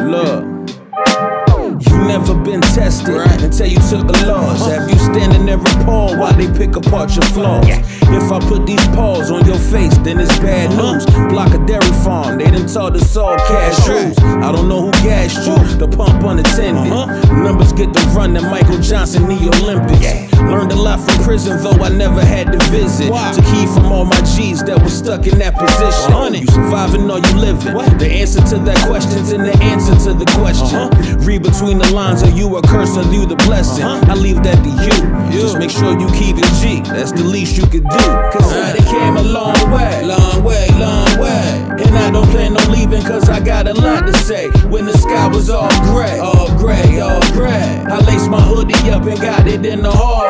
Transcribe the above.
Look, you never been tested until you took a loss. Have you standing there appalled while they pick apart your flaws? If I put these paws on your face, then it's bad news. Block a dairy farm, they done taught us all cash rules. I don't know who gassed you, the pump unattended. Numbers get to run than Michael Johnson, the Olympics. Learned a lot from prison, though I never had to visit. To keep from all my G's that was stuck in that position. You surviving or you living? The answer to that question's in the answer to the question. Read between the lines, are you a curse or you the blessing? I leave that to you. Just make sure you keep it G, that's the least you could do. Cause I done came a long way, long way, long way. And I don't plan on leaving cause I got a lot to say. When the sky was all gray, all gray, all gray, I laced my hoodie up and got it in the hallway.